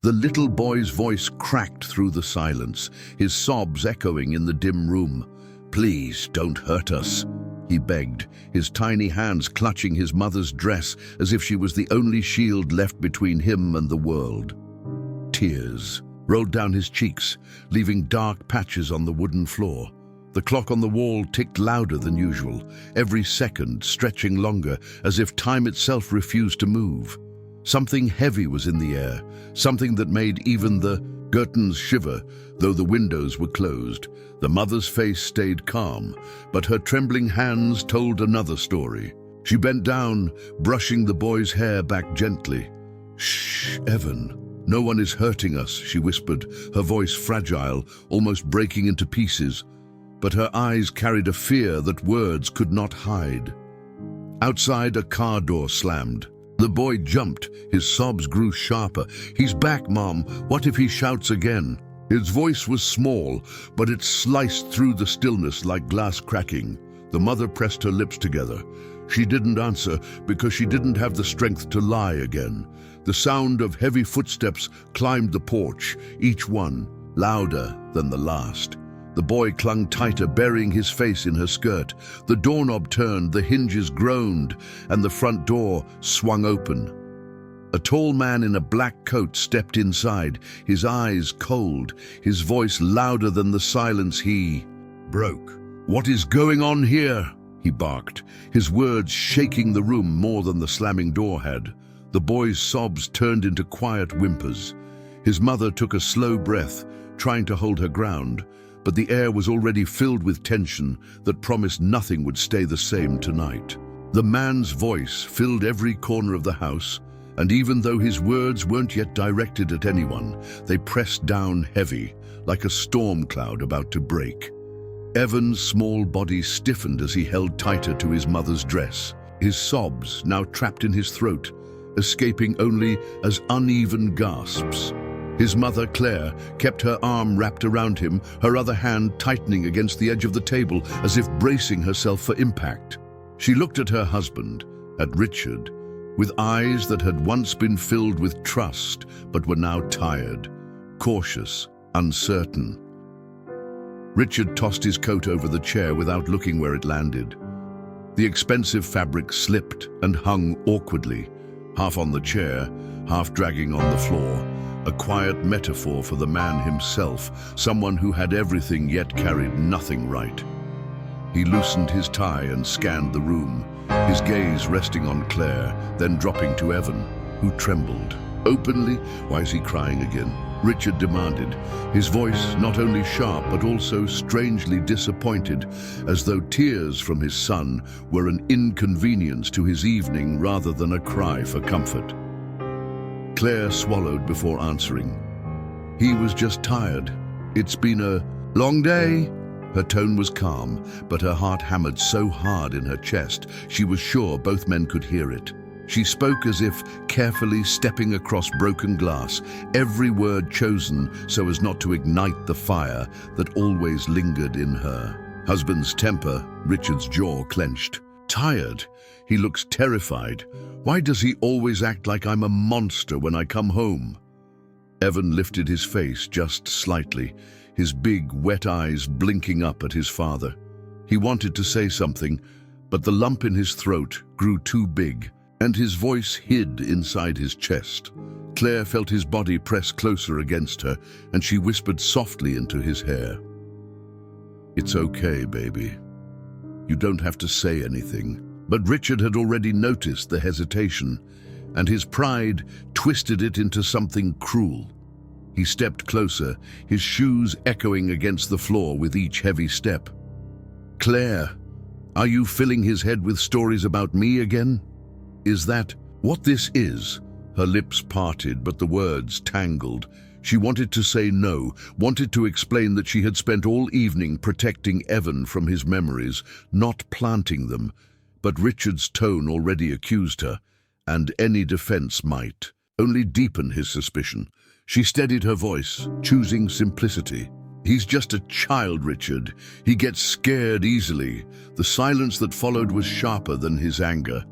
The little boy's voice cracked through the silence, his sobs echoing in the dim room. "Please, don't hurt us," he begged, his tiny hands clutching his mother's dress as if she was the only shield left between him and the world. Tears rolled down his cheeks, leaving dark patches on the wooden floor. The clock on the wall ticked louder than usual, every second stretching longer, as if time itself refused to move. Something heavy was in the air, something that made even the curtains shiver, though the windows were closed. The mother's face stayed calm, but her trembling hands told another story. She bent down, brushing the boy's hair back gently. "Shh, Evan. No one is hurting us," she whispered, her voice fragile, almost breaking into pieces. But her eyes carried a fear that words could not hide. Outside, a car door slammed. The boy jumped, his sobs grew sharper. "He's back, Mom. What if he shouts again?" His voice was small, but it sliced through the stillness like glass cracking. The mother pressed her lips together. She didn't answer because she didn't have the strength to lie again. The sound of heavy footsteps climbed the porch, each one louder than the last. The boy clung tighter, burying his face in her skirt. The doorknob turned, the hinges groaned, and the front door swung open. A tall man in a black coat stepped inside, his eyes cold, his voice louder than the silence he broke. "What is going on here?" he barked, his words shaking the room more than the slamming door had. The boy's sobs turned into quiet whimpers. His mother took a slow breath, trying to hold her ground, but the air was already filled with tension that promised nothing would stay the same tonight. The man's voice filled every corner of the house, and even though his words weren't yet directed at anyone, they pressed down heavy, like a storm cloud about to break. Evan's small body stiffened as he held tighter to his mother's dress, his sobs now trapped in his throat, escaping only as uneven gasps. His mother, Claire, kept her arm wrapped around him, her other hand tightening against the edge of the table as if bracing herself for impact. She looked at her husband, at Richard, with eyes that had once been filled with trust but were now tired, cautious, uncertain. Richard tossed his coat over the chair without looking where it landed. The expensive fabric slipped and hung awkwardly, half on the chair, half dragging on the floor. A quiet metaphor for the man himself, someone who had everything yet carried nothing right. He loosened his tie and scanned the room, his gaze resting on Claire, then dropping to Evan, who trembled. "Openly? Why is he crying again?" Richard demanded, his voice not only sharp but also strangely disappointed, as though tears from his son were an inconvenience to his evening rather than a cry for comfort. Claire swallowed before answering. "He was just tired. It's been a long day." Her tone was calm, but her heart hammered so hard in her chest, she was sure both men could hear it. She spoke as if carefully stepping across broken glass, every word chosen so as not to ignite the fire that always lingered in her husband's temper. Richard's jaw clenched. "Tired? He looks terrified. Why does he always act like I'm a monster when I come home?" Evan lifted his face just slightly, his big, wet eyes blinking up at his father. He wanted to say something, but the lump in his throat grew too big, and his voice hid inside his chest. Claire felt his body press closer against her, and she whispered softly into his hair. "It's okay, baby. You don't have to say anything." But Richard had already noticed the hesitation, and his pride twisted it into something cruel. He stepped closer, his shoes echoing against the floor with each heavy step. "Claire, are you filling his head with stories about me again? Is that what this is?" Her lips parted, but the words tangled. She wanted to say no, wanted to explain that she had spent all evening protecting Evan from his memories, not planting them. But Richard's tone already accused her, and any defense might only deepen his suspicion. She steadied her voice, choosing simplicity. "He's just a child, Richard. He gets scared easily." The silence that followed was sharper than his anger.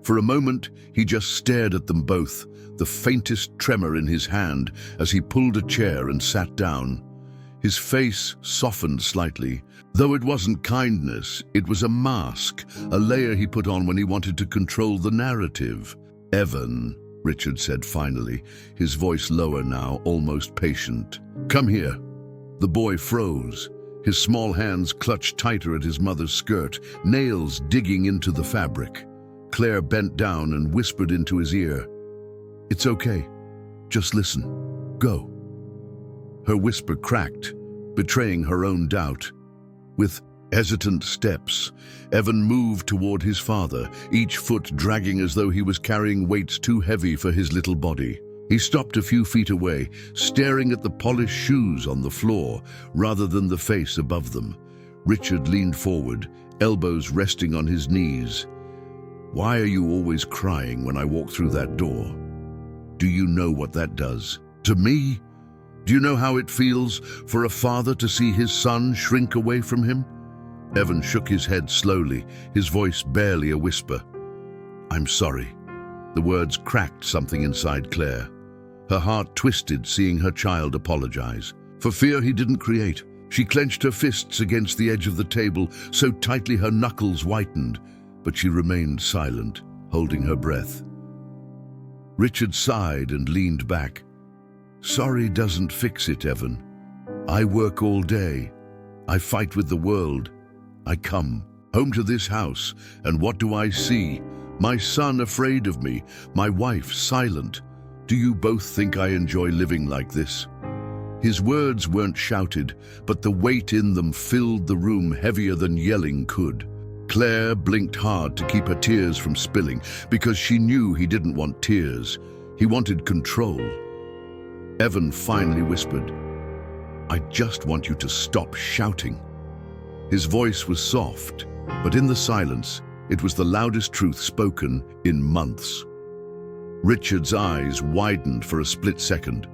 For a moment, he just stared at them both, the faintest tremor in his hand as he pulled a chair and sat down. His face softened slightly. Though it wasn't kindness, it was a mask, a layer he put on when he wanted to control the narrative. "Evan," Richard said finally, his voice lower now, almost patient. "Come here." The boy froze. His small hands clutched tighter at his mother's skirt, nails digging into the fabric. Claire bent down and whispered into his ear, "It's okay. Just listen. Go." Her whisper cracked, betraying her own doubt. With hesitant steps, Evan moved toward his father, each foot dragging as though he was carrying weights too heavy for his little body. He stopped a few feet away, staring at the polished shoes on the floor rather than the face above them. Richard leaned forward, elbows resting on his knees. "Why are you always crying when I walk through that door? Do you know what that does to me? Do you know how it feels for a father to see his son shrink away from him?" Evan shook his head slowly, his voice barely a whisper. "I'm sorry." The words cracked something inside Claire. Her heart twisted seeing her child apologize. For fear he didn't create, she clenched her fists against the edge of the table so tightly her knuckles whitened, but she remained silent, holding her breath. Richard sighed and leaned back. "Sorry doesn't fix it, Evan. I work all day. I fight with the world. I come home to this house, and what do I see? My son afraid of me, my wife silent. Do you both think I enjoy living like this?" His words weren't shouted, but the weight in them filled the room heavier than yelling could. Claire blinked hard to keep her tears from spilling, because she knew he didn't want tears. He wanted control. Evan finally whispered, "I just want you to stop shouting." His voice was soft, but in the silence, it was the loudest truth spoken in months. Richard's eyes widened for a split second.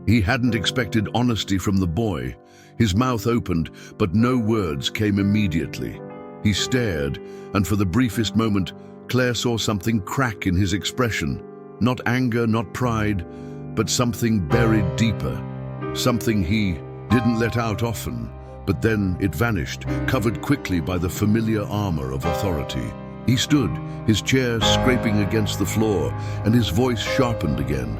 He hadn't expected honesty from the boy. His mouth opened, but no words came immediately. He stared, and for the briefest moment, Claire saw something crack in his expression. Not anger, not pride, but something buried deeper. Something he didn't let out often, but then it vanished, covered quickly by the familiar armor of authority. He stood, his chair scraping against the floor, and his voice sharpened again.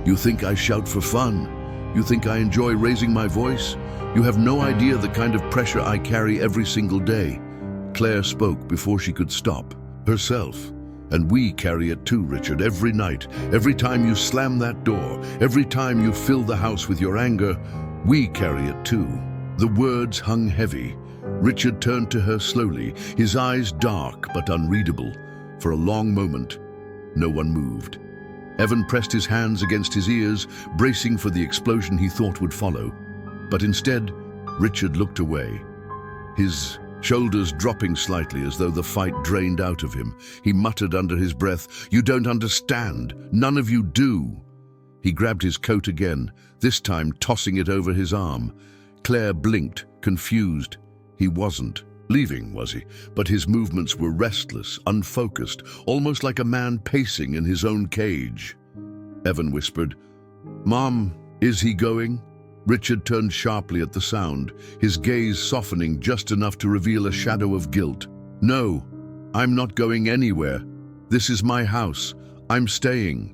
"You think I shout for fun? You think I enjoy raising my voice? You have no idea the kind of pressure I carry every single day." Claire spoke before she could stop herself. "And we carry it too, Richard, every night. Every time you slam that door, every time you fill the house with your anger, we carry it too." The words hung heavy. Richard turned to her slowly, his eyes dark but unreadable. For a long moment, no one moved. Evan pressed his hands against his ears, bracing for the explosion he thought would follow. But instead, Richard looked away, his shoulders dropping slightly as though the fight drained out of him. He muttered under his breath, "You don't understand. None of you do." He grabbed his coat again, this time tossing it over his arm. Claire blinked, confused. He wasn't leaving, was he? But his movements were restless, unfocused, almost like a man pacing in his own cage. Evan whispered, "Mom, is he going?" Richard turned sharply at the sound, his gaze softening just enough to reveal a shadow of guilt. "No, I'm not going anywhere. This is my house. I'm staying."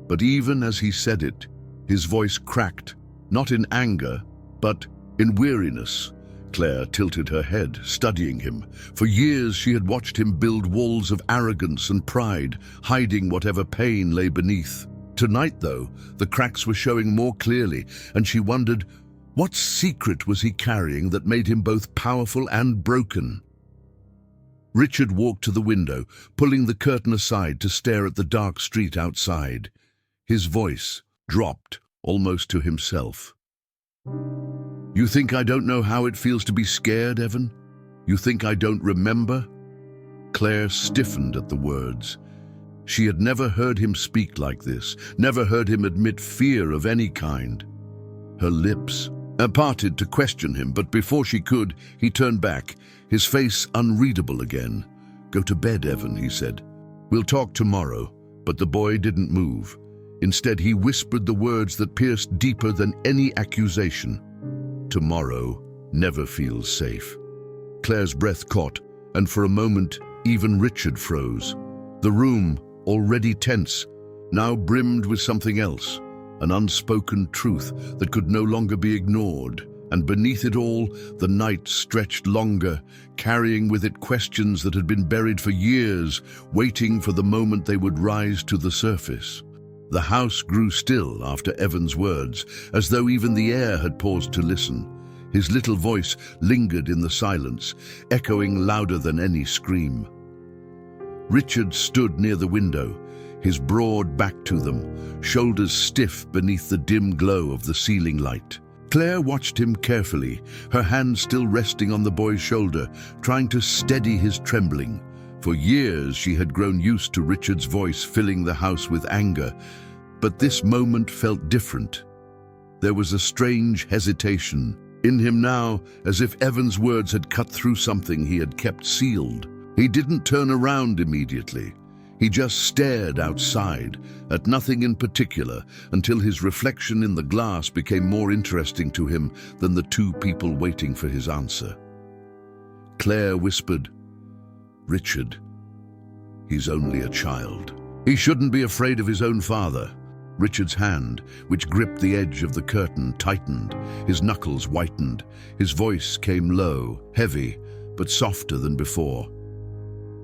But even as he said it, his voice cracked, not in anger, but in weariness. Claire tilted her head, studying him. For years she had watched him build walls of arrogance and pride, hiding whatever pain lay beneath. Tonight, though, the cracks were showing more clearly, and she wondered, what secret was he carrying that made him both powerful and broken? Richard walked to the window, pulling the curtain aside to stare at the dark street outside. His voice dropped, almost to himself. "You think I don't know how it feels to be scared, Evan? You think I don't remember?" Claire stiffened at the words. She had never heard him speak like this, never heard him admit fear of any kind. Her lips parted to question him, but before she could, he turned back, his face unreadable again. "Go to bed, Evan," he said. "We'll talk tomorrow," but the boy didn't move. Instead, he whispered the words that pierced deeper than any accusation. "Tomorrow never feels safe." Claire's breath caught, and for a moment, even Richard froze. The room, already tense, now brimmed with something else, an unspoken truth that could no longer be ignored. And beneath it all, the night stretched longer, carrying with it questions that had been buried for years, waiting for the moment they would rise to the surface. The house grew still after Evan's words, as though even the air had paused to listen. His little voice lingered in the silence, echoing louder than any scream. Richard stood near the window, his broad back to them, shoulders stiff beneath the dim glow of the ceiling light. Claire watched him carefully, her hand still resting on the boy's shoulder, trying to steady his trembling. For years she had grown used to Richard's voice filling the house with anger, but this moment felt different. There was a strange hesitation in him now, as if Evan's words had cut through something he had kept sealed. He didn't turn around immediately. He just stared outside, at nothing in particular, until his reflection in the glass became more interesting to him than the two people waiting for his answer. Claire whispered, "Richard, he's only a child. He shouldn't be afraid of his own father." Richard's hand, which gripped the edge of the curtain, tightened. His knuckles whitened. His voice came low, heavy, but softer than before.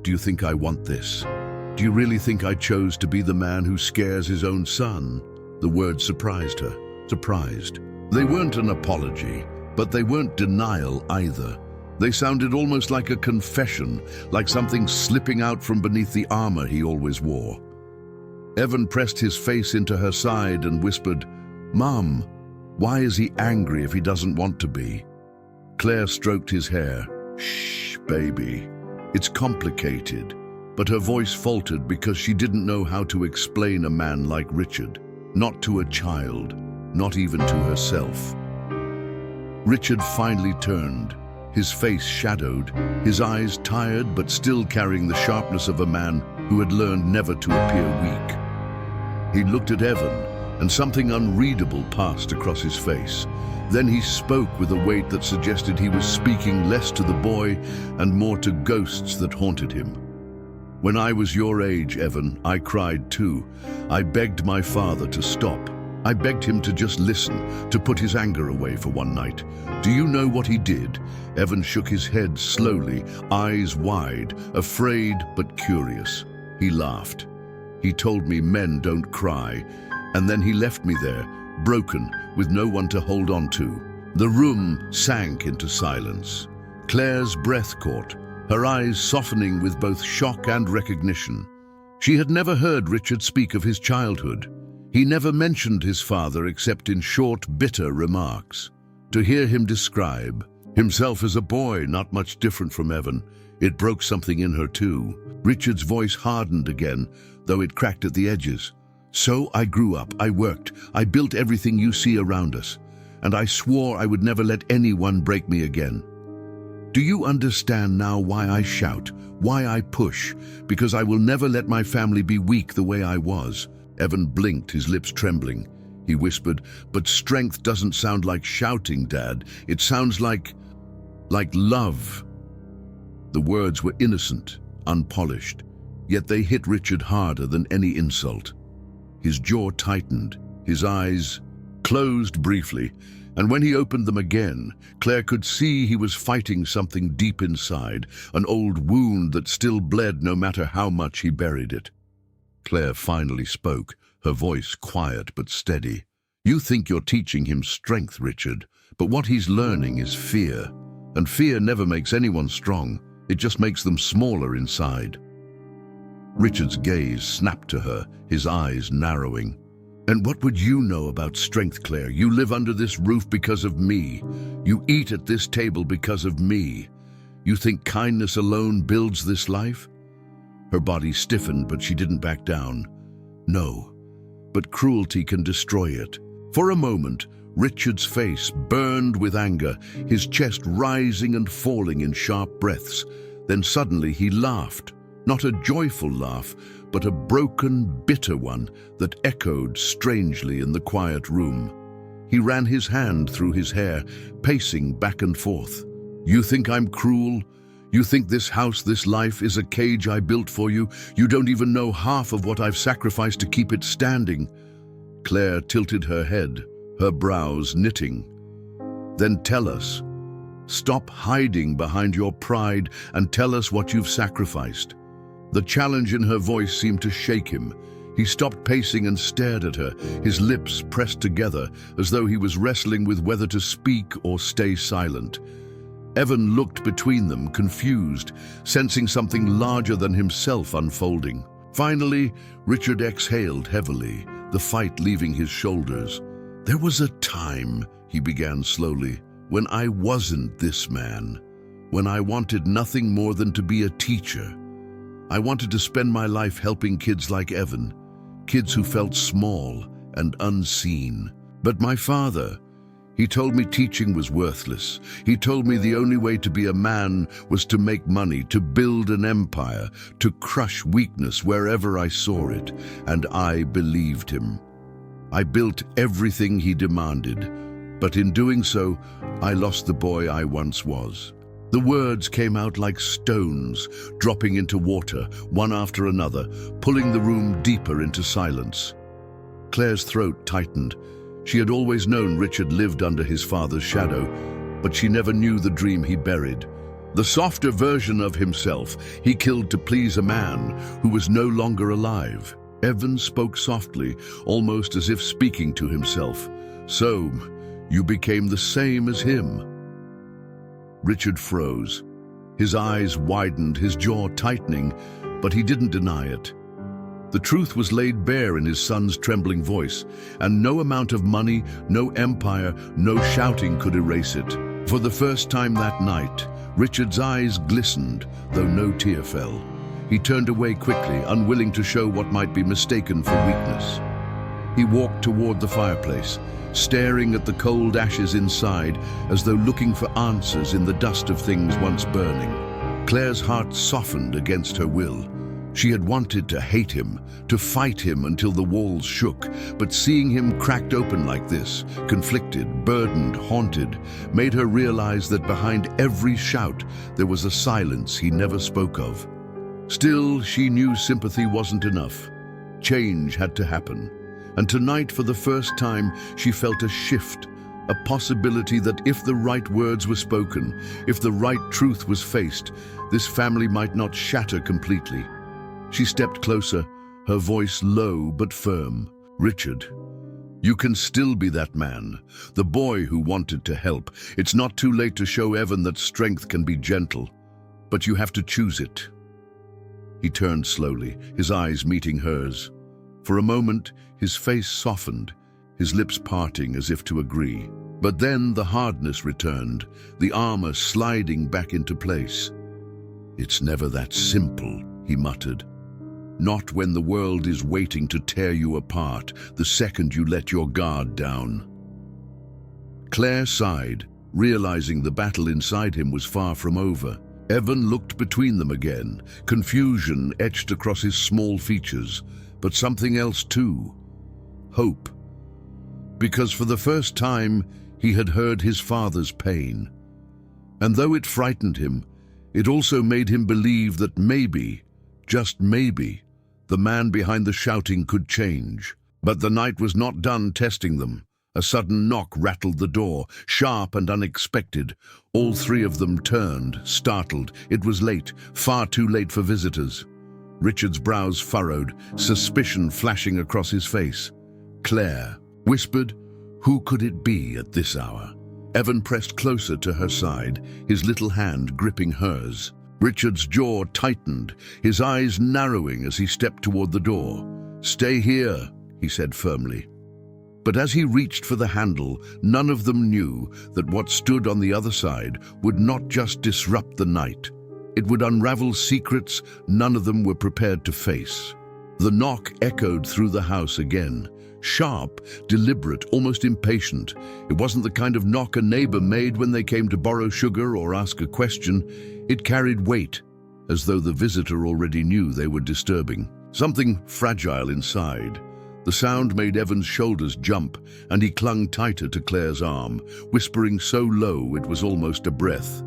"Do you think I want this? Do you really think I chose to be the man who scares his own son?" The words surprised her. Surprised. They weren't an apology, but they weren't denial either. They sounded almost like a confession, like something slipping out from beneath the armor he always wore. Evan pressed his face into her side and whispered, "Mom, why is he angry if he doesn't want to be?" Claire stroked his hair. "Shh, baby. It's complicated." But her voice faltered because she didn't know how to explain a man like Richard. Not to a child, not even to herself. Richard finally turned, his face shadowed, his eyes tired but still carrying the sharpness of a man who had learned never to appear weak. He looked at Evan, and something unreadable passed across his face. Then he spoke with a weight that suggested he was speaking less to the boy and more to ghosts that haunted him. "When I was your age, Evan, I cried too. I begged my father to stop. I begged him to just listen, to put his anger away for one night. Do you know what he did?" Evan shook his head slowly, eyes wide, afraid but curious. He laughed. "He told me men don't cry, and then he left me there, broken, with no one to hold on to." The room sank into silence. Claire's breath caught, her eyes softening with both shock and recognition. She had never heard Richard speak of his childhood. He never mentioned his father except in short, bitter remarks. To hear him describe himself as a boy not much different from Evan, it broke something in her too. Richard's voice hardened again, though it cracked at the edges. "So I grew up, I worked, I built everything you see around us, and I swore I would never let anyone break me again. Do you understand now why I shout, why I push? Because I will never let my family be weak the way I was." Evan blinked, his lips trembling. He whispered, "But strength doesn't sound like shouting, Dad. It sounds like love." The words were innocent, unpolished, yet they hit Richard harder than any insult. His jaw tightened, his eyes closed briefly, and when he opened them again, Claire could see he was fighting something deep inside, an old wound that still bled no matter how much he buried it. Claire finally spoke, her voice quiet but steady. "You think you're teaching him strength, Richard, but what he's learning is fear. And fear never makes anyone strong, it just makes them smaller inside." Richard's gaze snapped to her, his eyes narrowing. "And what would you know about strength, Claire? You live under this roof because of me. You eat at this table because of me. You think kindness alone builds this life?" Her body stiffened, but she didn't back down. "No, but cruelty can destroy it." For a moment, Richard's face burned with anger, his chest rising and falling in sharp breaths. Then suddenly he laughed, Not a joyful laugh, but a broken, bitter one that echoed strangely in the quiet room. He ran his hand through his hair, pacing back and forth. "You think I'm cruel? You think this house, this life, is a cage I built for you? You don't even know half of what I've sacrificed to keep it standing." Claire tilted her head, her brows knitting. "Then tell us. Stop hiding behind your pride and tell us what you've sacrificed." The challenge in her voice seemed to shake him. He stopped pacing and stared at her, his lips pressed together as though he was wrestling with whether to speak or stay silent. Evan looked between them, confused, sensing something larger than himself unfolding. Finally, Richard exhaled heavily, the fight leaving his shoulders. "There was a time," he began slowly, "when I wasn't this man, when I wanted nothing more than to be a teacher. I wanted to spend my life helping kids like Evan, kids who felt small and unseen. But my father, he told me teaching was worthless. He told me the only way to be a man was to make money, to build an empire, to crush weakness wherever I saw it, and I believed him. I built everything he demanded, but in doing so, I lost the boy I once was." The words came out like stones, dropping into water, one after another, pulling the room deeper into silence. Claire's throat tightened. She had always known Richard lived under his father's shadow, but she never knew the dream he buried. The softer version of himself he killed to please a man who was no longer alive. Evan spoke softly, almost as if speaking to himself. "So, you became the same as him." Richard froze. His eyes widened, his jaw tightening, but he didn't deny it. The truth was laid bare in his son's trembling voice, and no amount of money, no empire, no shouting could erase it. For the first time that night, Richard's eyes glistened, though no tear fell. He turned away quickly, unwilling to show what might be mistaken for weakness. He walked toward the fireplace, staring at the cold ashes inside, as though looking for answers in the dust of things once burning. Claire's heart softened against her will. She had wanted to hate him, to fight him until the walls shook, but seeing him cracked open like this, conflicted, burdened, haunted, made her realize that behind every shout there was a silence he never spoke of. Still, she knew sympathy wasn't enough. Change had to happen. And tonight, for the first time, she felt a shift, a possibility that if the right words were spoken, if the right truth was faced, this family might not shatter completely. She stepped closer, her voice low but firm. "Richard, you can still be that man, the boy who wanted to help. It's not too late to show Evan that strength can be gentle, but you have to choose it." He turned slowly, his eyes meeting hers. For a moment, his face softened, his lips parting as if to agree. But then the hardness returned, the armor sliding back into place. "It's never that simple," he muttered. "Not when the world is waiting to tear you apart, the second you let your guard down." Claire sighed, realizing the battle inside him was far from over. Evan looked between them again, confusion etched across his small features, but something else too. Hope. Because for the first time, he had heard his father's pain. And though it frightened him, it also made him believe that maybe, just maybe, the man behind the shouting could change. But the night was not done testing them. A sudden knock rattled the door, sharp and unexpected. All three of them turned, startled. It was late, far too late for visitors. Richard's brows furrowed, suspicion flashing across his face. "Claire," whispered. Who could it be at this hour? Evan pressed closer to her side, his little hand gripping hers. Richard's jaw tightened, his eyes narrowing as he stepped toward the door. "Stay here," he said firmly. But as he reached for the handle, none of them knew that what stood on the other side would not just disrupt the night. It would unravel secrets none of them were prepared to face. The knock echoed through the house again. Sharp, deliberate, almost impatient. It wasn't the kind of knock a neighbor made when they came to borrow sugar or ask a question. It carried weight. as though the visitor already knew they were disturbing. Something fragile inside. The sound made Evan's shoulders jump, and he clung tighter to Claire's arm, whispering so low it was almost a breath.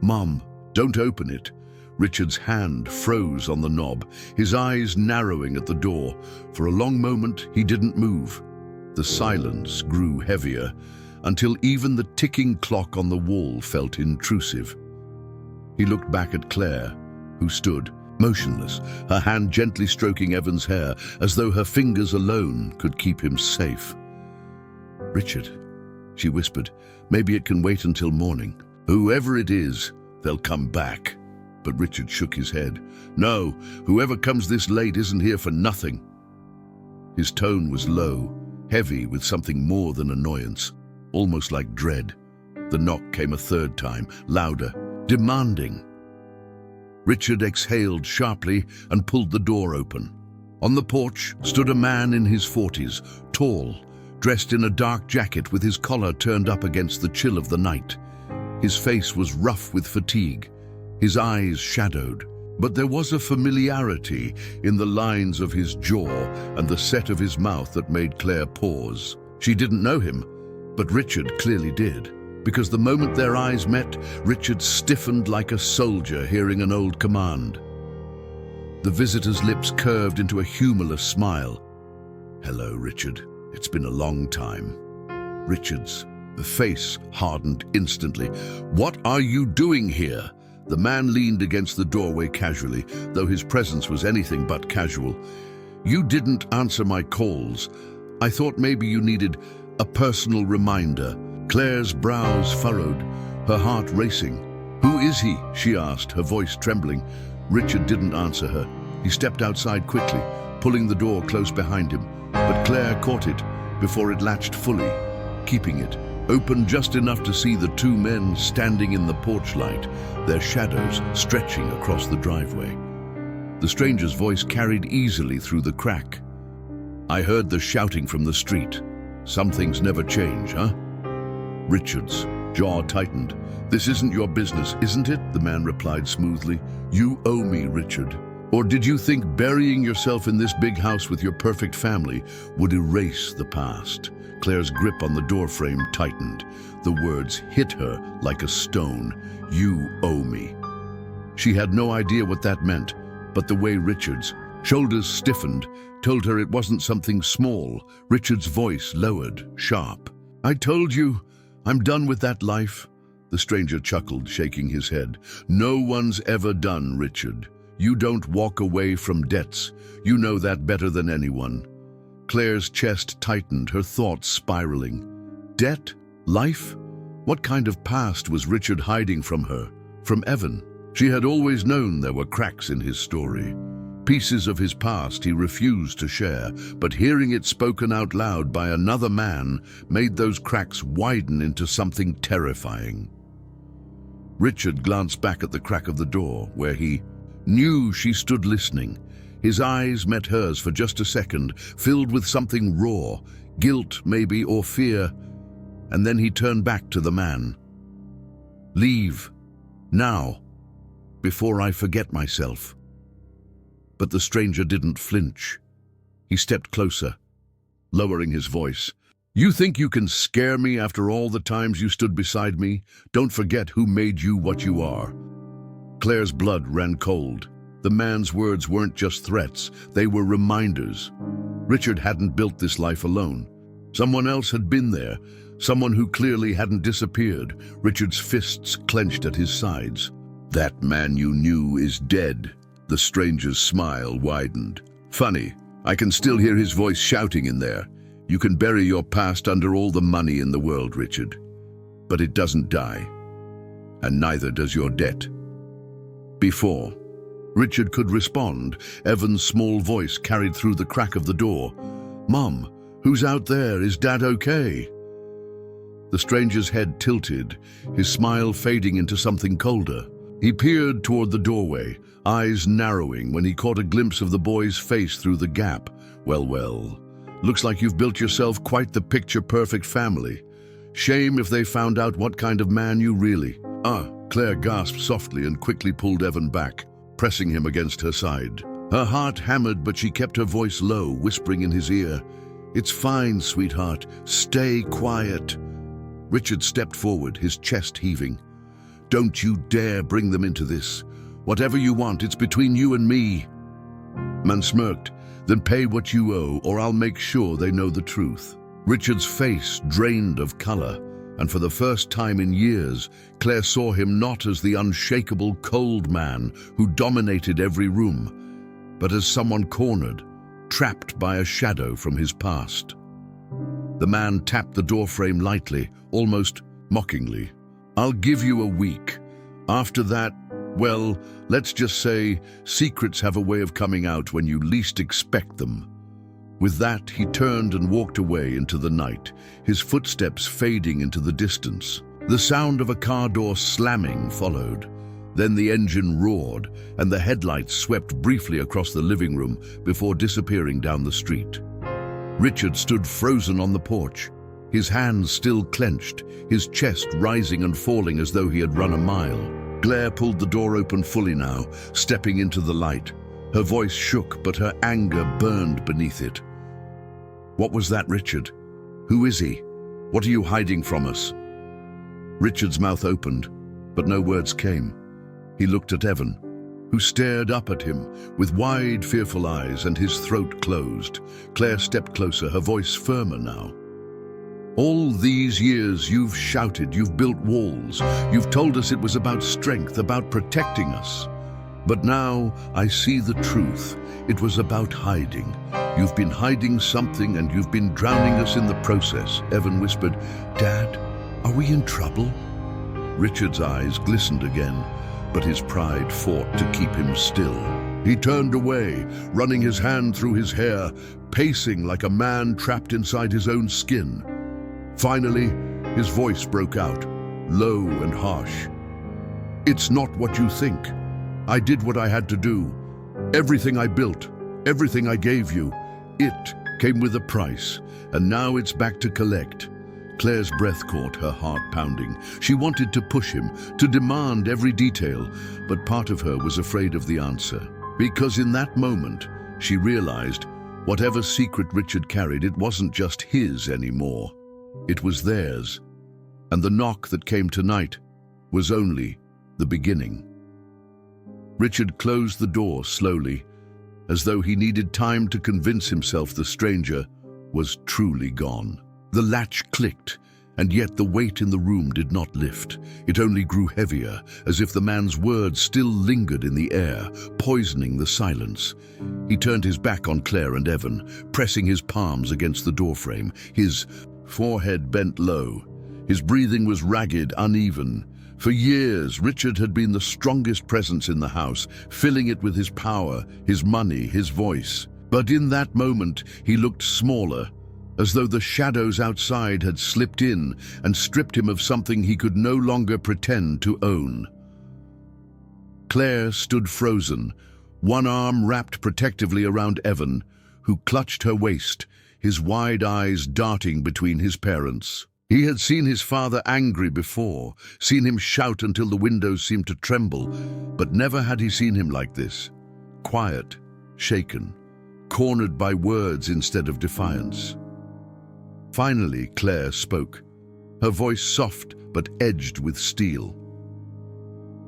"Mom, don't open it." Richard's hand froze on the knob, his eyes narrowing at the door. For a long moment, he didn't move. The silence grew heavier, until even the ticking clock on the wall felt intrusive. He looked back at Claire, who stood, motionless, her hand gently stroking Evan's hair, as though her fingers alone could keep him safe. "Richard," she whispered, "maybe it can wait until morning. Whoever it is, they'll come back." But Richard shook his head. "No, whoever comes this late isn't here for nothing." His tone was low, heavy with something more than annoyance, almost like dread. The knock came a third time, louder, demanding. Richard exhaled sharply and pulled the door open. On the porch stood a man in his 40s, tall, dressed in a dark jacket with his collar turned up against the chill of the night. His face was rough with fatigue, his eyes shadowed, but there was a familiarity in the lines of his jaw and the set of his mouth that made Claire pause. She didn't know him, but Richard clearly did, because the moment their eyes met, Richard stiffened like a soldier hearing an old command. The visitor's lips curved into a humorless smile. "Hello, Richard. It's been a long time." Richard's face hardened instantly. "What are you doing here?" The man leaned against the doorway casually, though his presence was anything but casual. "You didn't answer my calls. I thought maybe you needed a personal reminder." Claire's brows furrowed, her heart racing. "Who is he?" she asked, her voice trembling. Richard didn't answer her. He stepped outside quickly, pulling the door close behind him, but Claire caught it before it latched fully, keeping it open just enough to see the two men standing in the porch light, their shadows stretching across the driveway. The stranger's voice carried easily through the crack. "I heard the shouting from the street. Some things never change, huh?" Richard's jaw tightened. "This isn't your business, isn't it?" the man replied smoothly. "You owe me, Richard. Or did you think burying yourself in this big house with your perfect family would erase the past?" Claire's grip on the doorframe tightened. The words hit her like a stone. "You owe me." She had no idea what that meant, but the way Richard's shoulders stiffened told her it wasn't something small. Richard's voice lowered, sharp. "I told you, I'm done with that life." The stranger chuckled, shaking his head. "No one's ever done, Richard. You don't walk away from debts. You know that better than anyone." Claire's chest tightened, her thoughts spiraling. Debt? Life? What kind of past was Richard hiding from her, from Evan? She had always known there were cracks in his story. Pieces of his past he refused to share, but hearing it spoken out loud by another man made those cracks widen into something terrifying. Richard glanced back at the crack of the door, where he knew she stood listening. His eyes met hers for just a second, filled with something raw, guilt maybe, or fear, and then he turned back to the man. "Leave, now, before I forget myself." But the stranger didn't flinch. He stepped closer, lowering his voice. "You think you can scare me after all the times you stood beside me? Don't forget who made you what you are." Claire's blood ran cold. The man's words weren't just threats, they were reminders. Richard hadn't built this life alone. Someone else had been there, someone who clearly hadn't disappeared. Richard's fists clenched at his sides. "That man you knew is dead." The stranger's smile widened. "Funny, I can still hear his voice shouting in there. You can bury your past under all the money in the world, Richard. But it doesn't die. And neither does your debt." Before Richard could respond, Evan's small voice carried through the crack of the door. "Mom, who's out there? Is Dad okay?" The stranger's head tilted, his smile fading into something colder. He peered toward the doorway, eyes narrowing when he caught a glimpse of the boy's face through the gap. Well, looks like you've built yourself quite the picture-perfect family. Shame if they found out what kind of man you really are." Claire gasped softly and quickly pulled Evan back, pressing him against her side. Her heart hammered, but she kept her voice low, whispering in his ear, "It's fine, sweetheart. Stay quiet." Richard stepped forward, his chest heaving. "Don't you dare bring them into this. Whatever you want, it's between you and me." Man smirked. "Then pay what you owe, or I'll make sure they know the truth." Richard's face drained of color, and for the first time in years, Claire saw him not as the unshakable, cold man who dominated every room, but as someone cornered, trapped by a shadow from his past. The man tapped the doorframe lightly, almost mockingly. "I'll give you a week. After that, well, let's just say secrets have a way of coming out when you least expect them." With that, he turned and walked away into the night, his footsteps fading into the distance. The sound of a car door slamming followed. Then the engine roared, and the headlights swept briefly across the living room before disappearing down the street. Richard stood frozen on the porch, his hands still clenched, his chest rising and falling as though he had run a mile. Claire pulled the door open fully now, stepping into the light. Her voice shook, but her anger burned beneath it. "What was that, Richard? Who is he? What are you hiding from us?" Richard's mouth opened, but no words came. He looked at Evan, who stared up at him with wide, fearful eyes, and his throat closed. Claire stepped closer, her voice firmer now. "All these years you've shouted, you've built walls, you've told us it was about strength, about protecting us. But now I see the truth. It was about hiding. You've been hiding something, and you've been drowning us in the process." Evan whispered, "Dad, are we in trouble?" Richard's eyes glistened again, but his pride fought to keep him still. He turned away, running his hand through his hair, pacing like a man trapped inside his own skin. Finally, his voice broke out, low and harsh. "It's not what you think. I did what I had to do. Everything I built, everything I gave you, it came with a price, and now it's back to collect." Claire's breath caught, her heart pounding. She wanted to push him, to demand every detail, but part of her was afraid of the answer. Because in that moment, she realized whatever secret Richard carried, it wasn't just his anymore. It was theirs, and the knock that came tonight was only the beginning. Richard closed the door slowly, as though he needed time to convince himself the stranger was truly gone. The latch clicked, and yet the weight in the room did not lift. It only grew heavier, as if the man's words still lingered in the air, poisoning the silence. He turned his back on Claire and Evan, pressing his palms against the doorframe, his forehead bent low. His breathing was ragged, uneven. For years, Richard had been the strongest presence in the house, filling it with his power, his money, his voice. But in that moment, he looked smaller, as though the shadows outside had slipped in and stripped him of something he could no longer pretend to own. Claire stood frozen, one arm wrapped protectively around Evan, who clutched her waist, his wide eyes darting between his parents. He had seen his father angry before, seen him shout until the windows seemed to tremble, but never had he seen him like this, quiet, shaken, cornered by words instead of defiance. Finally, Claire spoke, her voice soft but edged with steel.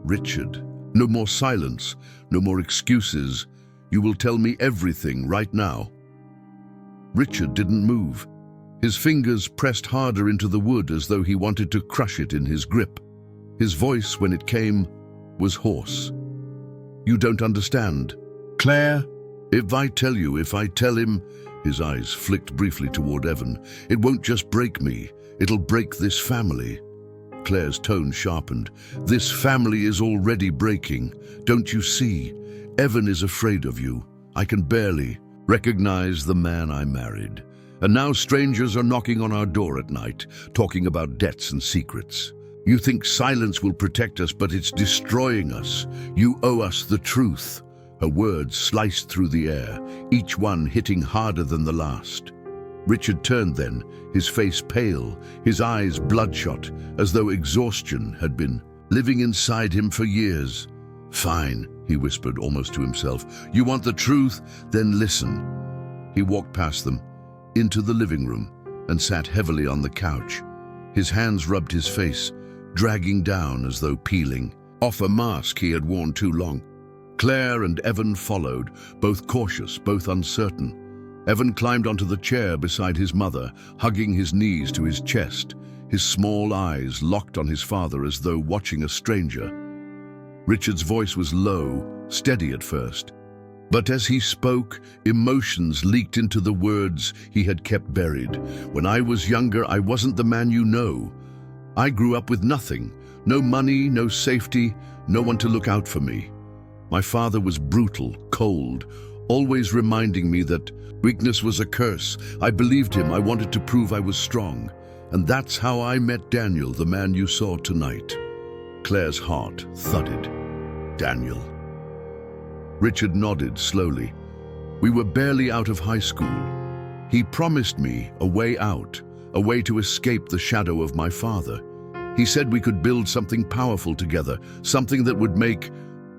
"Richard, no more silence, no more excuses. You will tell me everything right now." Richard didn't move. His fingers pressed harder into the wood as though he wanted to crush it in his grip. His voice, when it came, was hoarse. "You don't understand. Claire, if I tell him," his eyes flicked briefly toward Evan, "it won't just break me, it'll break this family." Claire's tone sharpened. "This family is already breaking. Don't you see? Evan is afraid of you. I can barely recognize the man I married. And now strangers are knocking on our door at night, talking about debts and secrets. You think silence will protect us, but it's destroying us. You owe us the truth." Her words sliced through the air, each one hitting harder than the last. Richard turned then, his face pale, his eyes bloodshot, as though exhaustion had been living inside him for years. "Fine," he whispered almost to himself. "You want the truth? Then listen." He walked past them, into the living room, and sat heavily on the couch. His hands rubbed his face, dragging down as though peeling off a mask he had worn too long. Claire and Evan followed, both cautious, both uncertain. Evan climbed onto the chair beside his mother, hugging his knees to his chest, his small eyes locked on his father as though watching a stranger. Richard's voice was low, steady at first. But as he spoke, emotions leaked into the words he had kept buried. "When I was younger, I wasn't the man you know. I grew up with nothing. No money, no safety, no one to look out for me. My father was brutal, cold, always reminding me that weakness was a curse. I believed him. I wanted to prove I was strong. And that's how I met Daniel, the man you saw tonight." Claire's heart thudded. Daniel. Richard nodded slowly. "We were barely out of high school. He promised me a way out, a way to escape the shadow of my father. He said we could build something powerful together, something that would make